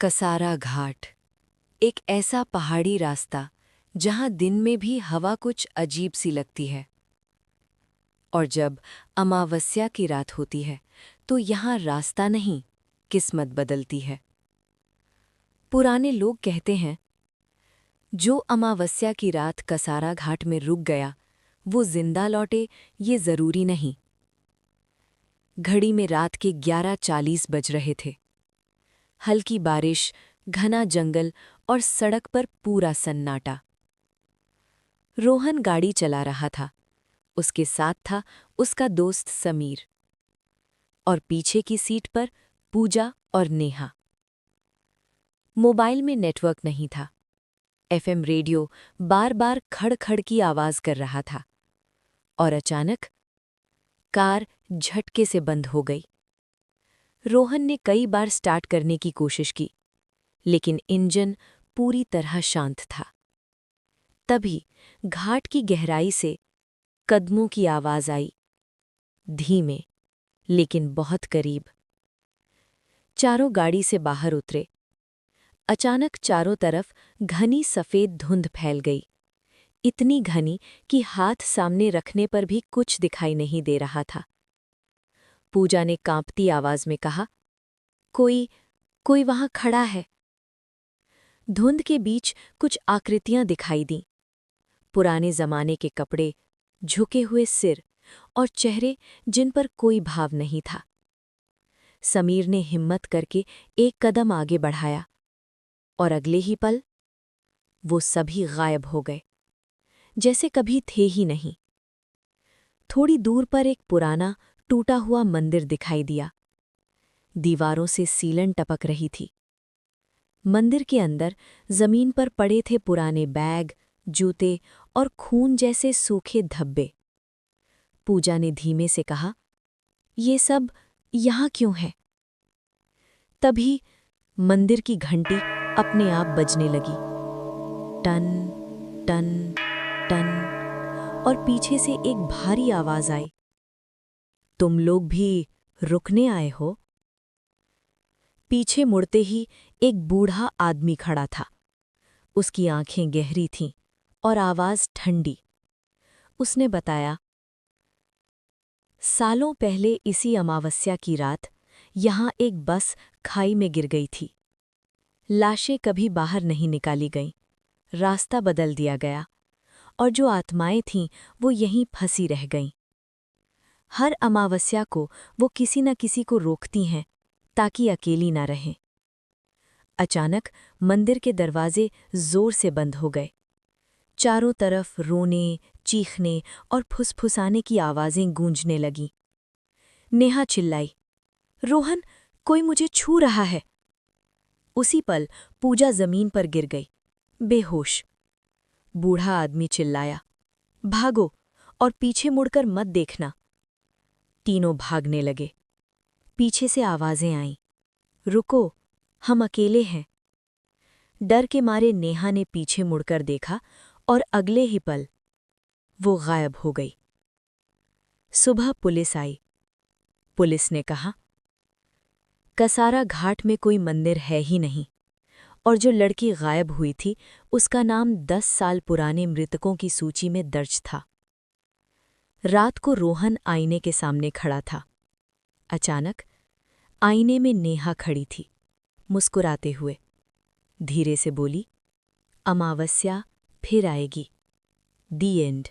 कसारा घाट एक ऐसा पहाड़ी रास्ता जहां दिन में भी हवा कुछ अजीब सी लगती है और जब अमावस्या की रात होती है तो यहाँ रास्ता नहीं किस्मत बदलती है। पुराने लोग कहते हैं जो अमावस्या की रात कसारा घाट में रुक गया वो जिंदा लौटे ये जरूरी नहीं। घड़ी में रात के 11:40 बज रहे थे। हल्की बारिश, घना जंगल और सड़क पर पूरा सन्नाटा। रोहन गाड़ी चला रहा था। उसके साथ था उसका दोस्त समीर और पीछे की सीट पर पूजा और नेहा। मोबाइल में नेटवर्क नहीं था। एफएम रेडियो बार-बार खड़-खड़ की आवाज कर रहा था और अचानक कार झटके से बंद हो गई। रोहन ने कई बार स्टार्ट करने की कोशिश की, लेकिन इंजन पूरी तरह शांत था। तभी घाट की गहराई से कदमों की आवाज आई, धीमे लेकिन बहुत करीब। चारों गाड़ी से बाहर उतरे। अचानक चारों तरफ घनी सफेद धुंध फैल गई, इतनी घनी कि हाथ सामने रखने पर भी कुछ दिखाई नहीं दे रहा था। पूजा ने कांपती आवाज में कहा, कोई वहां खड़ा है। धुंध के बीच कुछ आकृतियां दिखाई दीं। पुराने जमाने के कपड़े, झुके हुए सिर और चेहरे जिन पर कोई भाव नहीं था। समीर ने हिम्मत करके एक कदम आगे बढ़ाया और अगले ही पल वो सभी गायब हो गए, जैसे कभी थे ही नहीं। थोड़ी दूर पर एक पुराना टूटा हुआ मंदिर दिखाई दिया। दीवारों से सीलन टपक रही थी। मंदिर के अंदर जमीन पर पड़े थे पुराने बैग, जूते और खून जैसे सूखे धब्बे। पूजा ने धीमे से कहा, ये सब यहाँ क्यों है? तभी मंदिर की घंटी अपने आप बजने लगी, टन टन टन, और पीछे से एक भारी आवाज आई, तुम लोग भी रुकने आए हो? पीछे मुड़ते ही एक बूढ़ा आदमी खड़ा था। उसकी आंखें गहरी थीं और आवाज ठंडी। उसने बताया, सालों पहले इसी अमावस्या की रात यहाँ एक बस खाई में गिर गई थी। लाशें कभी बाहर नहीं निकाली गईं, रास्ता बदल दिया गया और जो आत्माएं थीं वो यहीं फंसी रह गईं। हर अमावस्या को वो किसी न किसी को रोकती हैं ताकि अकेली न रहें। अचानक मंदिर के दरवाजे जोर से बंद हो गए। चारों तरफ रोने, चीखने और फुसफुसाने की आवाजें गूंजने लगीं। नेहा चिल्लाई, रोहन, कोई मुझे छू रहा है। उसी पल पूजा जमीन पर गिर गई, बेहोश। बूढ़ा आदमी चिल्लाया, भागो और पीछे मुड़कर मत देखना। तीनों भागने लगे। पीछे से आवाजें आईं, रुको, हम अकेले हैं। डर के मारे नेहा ने पीछे मुड़कर देखा और अगले ही पल वो गायब हो गई। सुबह पुलिस आई। पुलिस ने कहा, कसारा घाट में कोई मंदिर है ही नहीं और जो लड़की गायब हुई थी उसका नाम 10 साल पुराने मृतकों की सूची में दर्ज था। रात को रोहन आईने के सामने खड़ा था। अचानक आईने में नेहा खड़ी थी, मुस्कुराते हुए। धीरे से बोली, अमावस्या फिर आएगी। दी एंड।